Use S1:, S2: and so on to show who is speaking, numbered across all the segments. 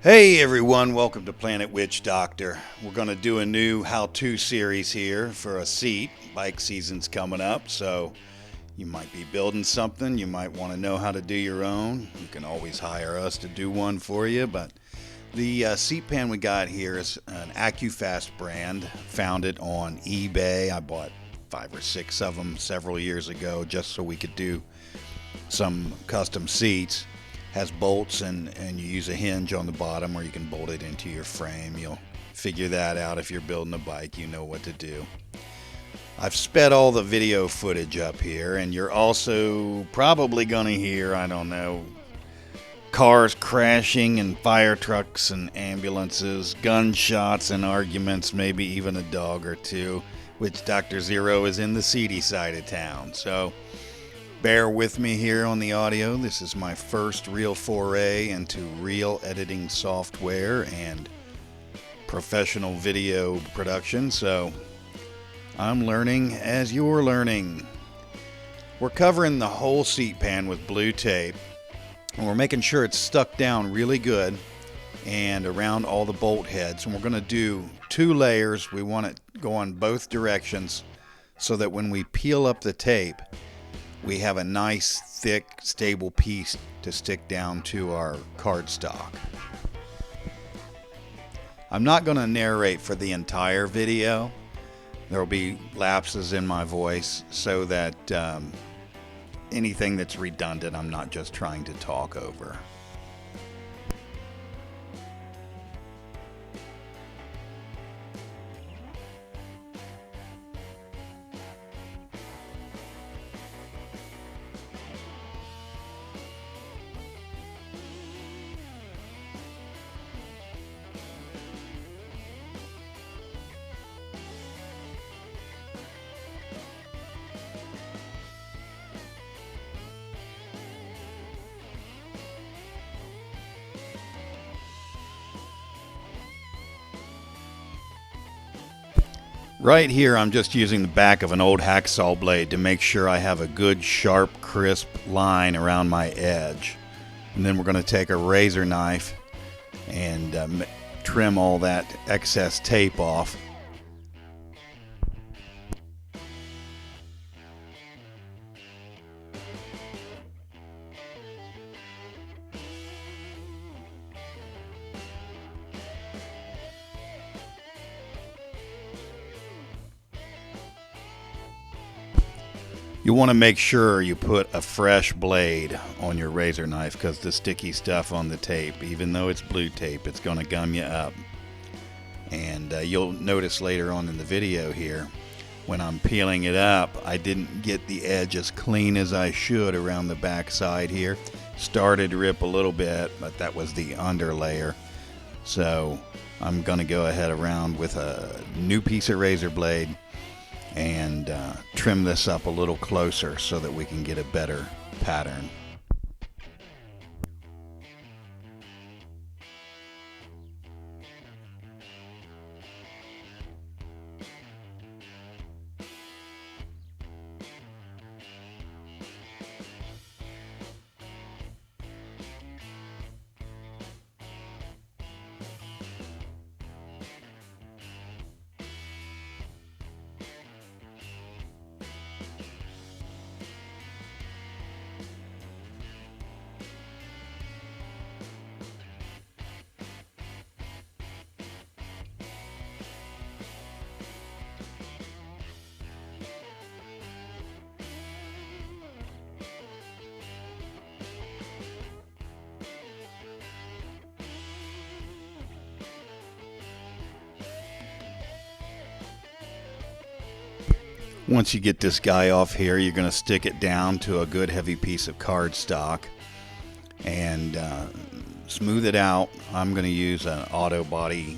S1: Hey everyone, welcome to Planet Witchdoctor. We're going to do a new how-to series here for a seat. Bike season's coming up, so you might be building something. You might want to know how to do your own. You can always hire us to do one for you, but the seat pan we got here is an AccuFast brand. Found it on eBay. I bought 5 or 6 of them several years ago just so we could do some custom seats. Has bolts and you use a hinge on the bottom, or you can bolt it into your frame. You'll figure that out if you're building a bike. You know what to do. I've sped all the video footage up here, and you're also probably gonna hear, I don't know, cars crashing and fire trucks and ambulances, gunshots and arguments, maybe even a dog or two. Witchdoctor Zero is in the seedy side of town, so bear with me here on the audio. This is my first real foray into real editing software and professional video production, so I'm learning as you're learning. We're covering the whole seat pan with blue tape, and we're making sure it's stuck down really good and around all the bolt heads. And we're going to do 2 layers. We want it going both directions so that when we peel up the tape, we have a nice, thick, stable piece to stick down to our cardstock. I'm not going to narrate for the entire video. There will be lapses in my voice so that anything that's redundant, I'm not just trying to talk over. Right here, I'm just using the back of an old hacksaw blade to make sure I have a good, sharp, crisp line around my edge. And then we're going to take a razor knife and trim all that excess tape off. You want to make sure you put a fresh blade on your razor knife, because the sticky stuff on the tape, even though it's blue tape, it's going to gum you up. And you'll notice later on in the video here, when I'm peeling it up, I didn't get the edge as clean as I should around the back side here. Started to rip a little bit, but that was the under layer. So I'm going to go ahead around with a new piece of razor blade and trim this up a little closer so that we can get a better pattern. Once you get this guy off here, you're going to stick it down to a good heavy piece of cardstock and smooth it out. I'm going to use an auto body,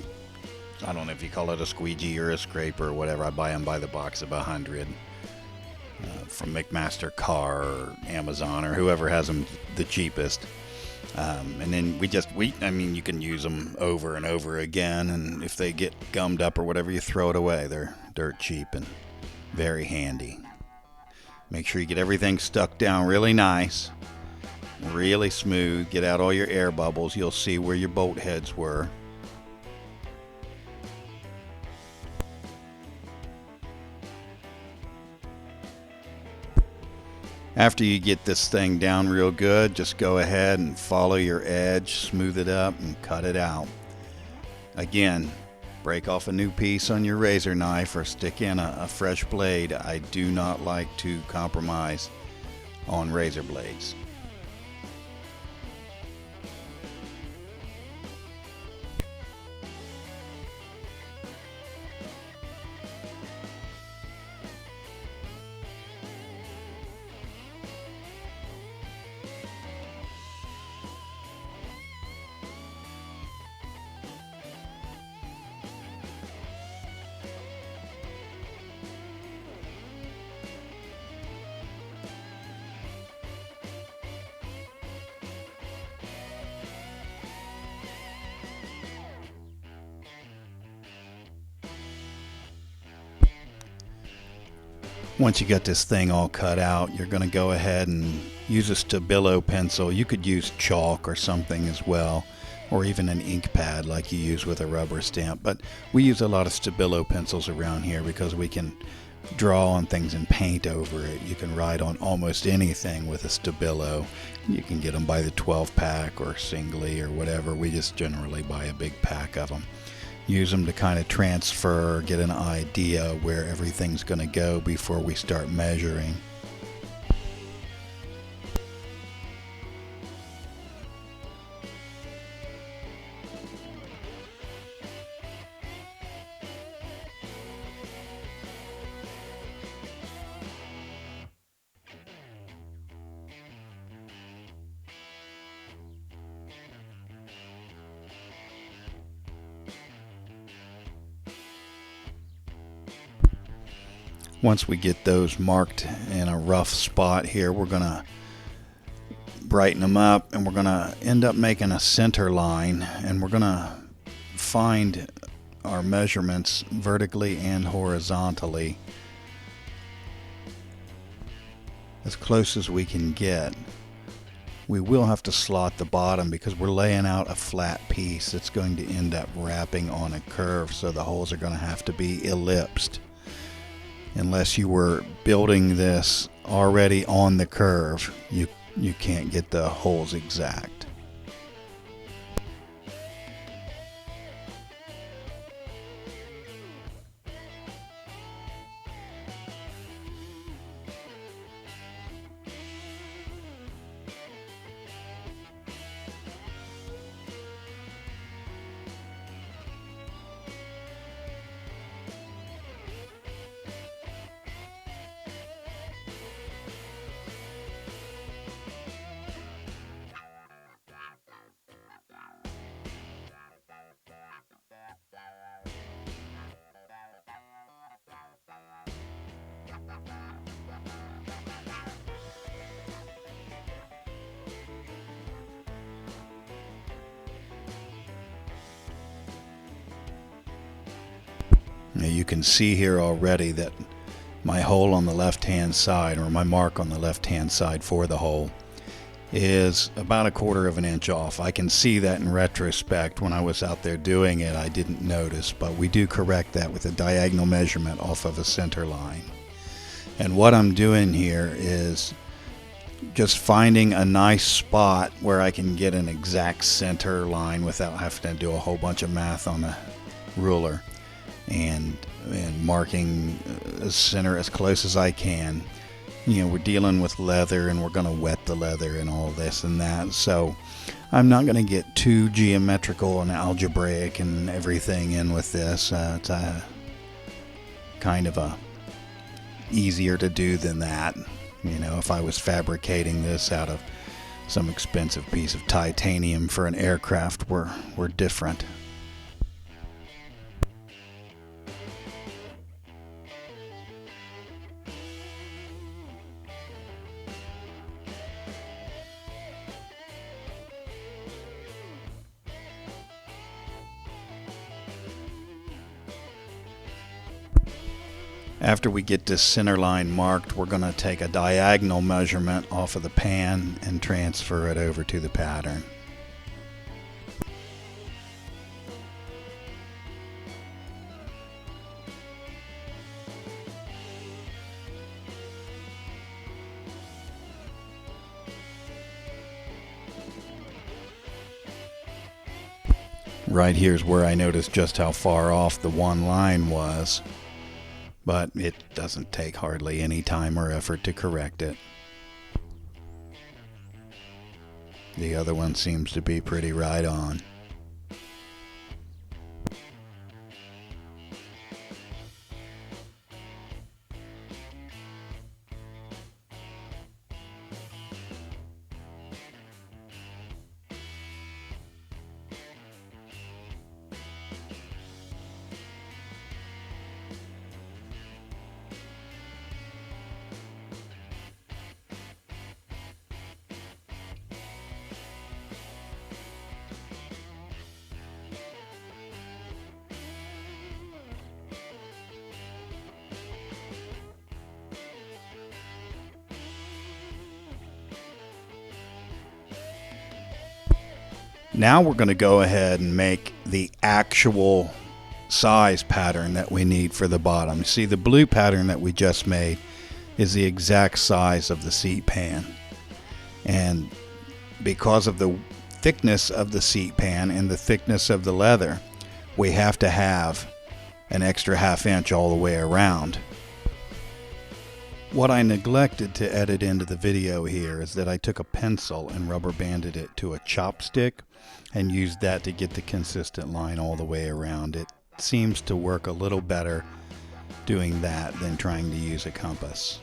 S1: I don't know if you call it a squeegee or a scraper or whatever. I buy them by the box of 100 from McMaster Car or Amazon or whoever has them the cheapest. And then I mean, you can use them over and over again, and if they get gummed up or whatever, you throw it away. They're dirt cheap and very handy. Make sure you get everything stuck down really nice. really smooth. Get out all your air bubbles. You'll see where your bolt heads were. After you get this thing down real good, just go ahead and follow your edge, smooth it up, and cut it out. Again, break off a new piece on your razor knife or stick in a fresh blade. I do not like to compromise on razor blades. Once you got this thing all cut out, you're going to go ahead and use a Stabilo pencil. You could use chalk or something as well, or even an ink pad like you use with a rubber stamp. But we use a lot of Stabilo pencils around here because we can draw on things and paint over it. You can write on almost anything with a Stabilo. You can get them by the 12 pack or singly or whatever. We just generally buy a big pack of them. Use them to kind of transfer, get an idea where everything's going to go before we start measuring. Once we get those marked in a rough spot here, we're going to brighten them up, and we're going to end up making a center line, and we're going to find our measurements vertically and horizontally as close as we can get. We will have to slot the bottom because we're laying out a flat piece that's going to end up wrapping on a curve, so the holes are going to have to be ellipsed. Unless you were building this already on the curve, you can't get the holes exact. Now you can see here already that my hole on the left hand side, or my mark on the left hand side for the hole, is about 1/4 of an inch off. I can see that in retrospect. When I was out there doing it, I didn't notice, but we do correct that with a diagonal measurement off of a center line. And what I'm doing here is just finding a nice spot where I can get an exact center line without having to do a whole bunch of math on a ruler, and marking a center as close as I can. You know, we're dealing with leather, and we're going to wet the leather and all this and that, so I'm not going to get too geometrical and algebraic and everything in with this. It's kind of easier to do than that. You know, if I was fabricating this out of some expensive piece of titanium for an aircraft, we're different. After we get this center line marked, we're going to take a diagonal measurement off of the pan and transfer it over to the pattern. Right here's where I noticed just how far off the one line was, but it doesn't take hardly any time or effort to correct it. The other one seems to be pretty right on. Now we're going to go ahead and make the actual size pattern that we need for the bottom. See, the blue pattern that we just made is the exact size of the seat pan. And because of the thickness of the seat pan and the thickness of the leather, we have to have an extra ½ inch all the way around. What I neglected to edit into the video here is that I took a pencil and rubber banded it to a chopstick and used that to get the consistent line all the way around. It seems to work a little better doing that than trying to use a compass.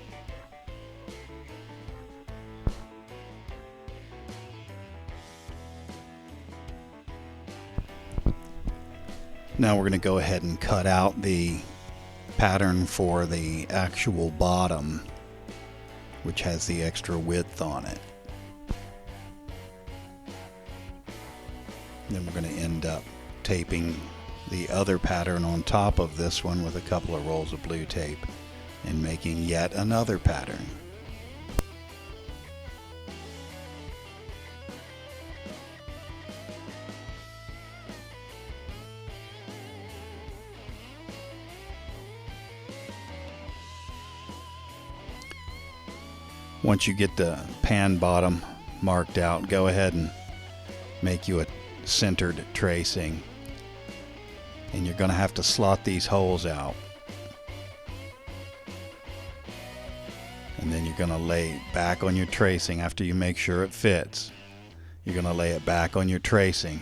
S1: Now we're going to go ahead and cut out the pattern for the actual bottom, which has the extra width on it. Then we're going to end up taping the other pattern on top of this one with a couple of rolls of blue tape and making yet another pattern. Once you get the pan bottom marked out, go ahead and make you a centered tracing, and you're going to have to slot these holes out, and then you're going to lay back on your tracing. After you make sure it fits, you're going to lay it back on your tracing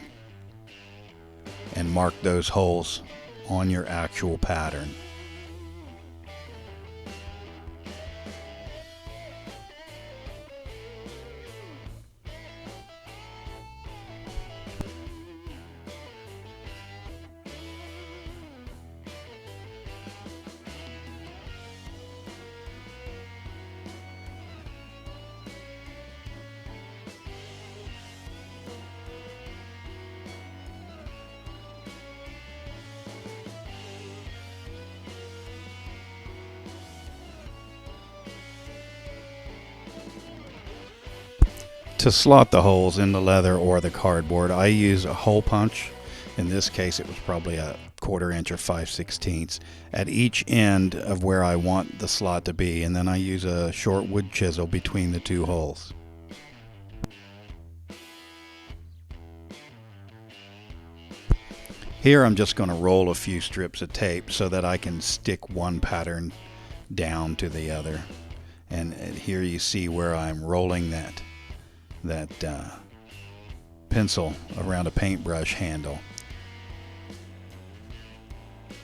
S1: and mark those holes on your actual pattern. To slot the holes in the leather or the cardboard, I use a hole punch. In this case, it was probably a 1/4 inch or 5/16 at each end of where I want the slot to be, and then I use a short wood chisel between the two holes. Here I'm just going to roll a few strips of tape so that I can stick one pattern down to the other. And here you see where I'm rolling that pencil around a paintbrush handle,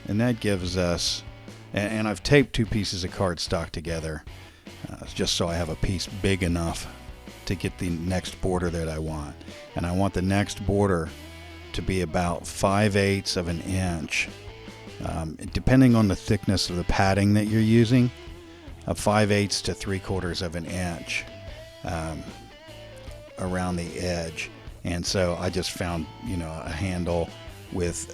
S1: and that gives us, and I've taped 2 pieces of cardstock together just so I have a piece big enough to get the next border that I want. And I want the next border to be about 5/8 of an inch, depending on the thickness of the padding that you're using, 5/8 to 3/4 of an inch around the edge. And so I just found, a handle with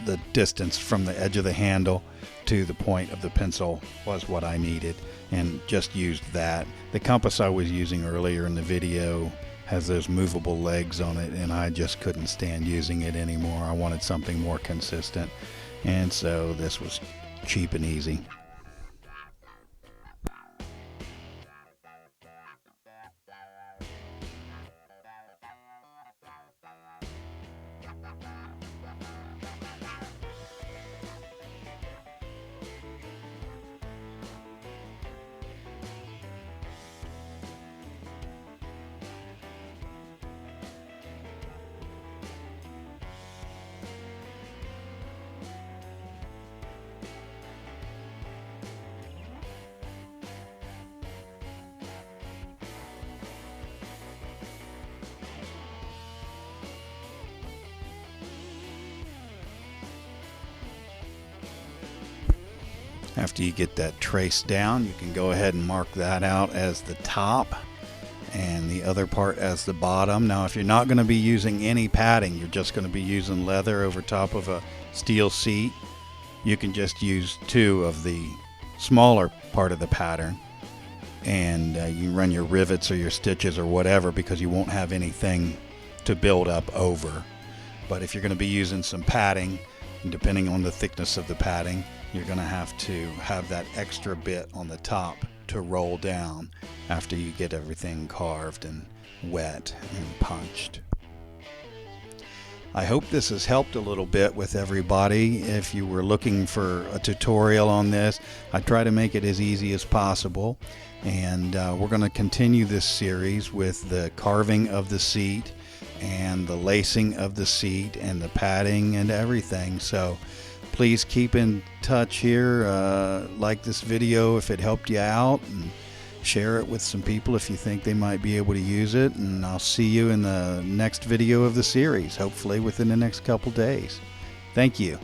S1: the distance from the edge of the handle to the point of the pencil was what I needed, and just used that. The compass I was using earlier in the video has those movable legs on it, and I just couldn't stand using it anymore. I wanted something more consistent, and so this was cheap and easy. After you get that trace down, you can go ahead and mark that out as the top and the other part as the bottom. Now, if you're not going to be using any padding, you're just going to be using leather over top of a steel seat, you can just use 2 of the smaller part of the pattern, and you run your rivets or your stitches or whatever, because you won't have anything to build up over. But if you're going to be using some padding, depending on the thickness of the padding, you're going to have that extra bit on the top to roll down after you get everything carved and wet and punched. I hope this has helped a little bit with everybody. If you were looking for a tutorial on this, I try to make it as easy as possible. And we're going to continue this series with the carving of the seat and the lacing of the seat and the padding and everything. So please keep in touch here. Like this video if it helped you out, and share it with some people if you think they might be able to use it. And I'll see you in the next video of the series, hopefully within the next couple days. Thank you.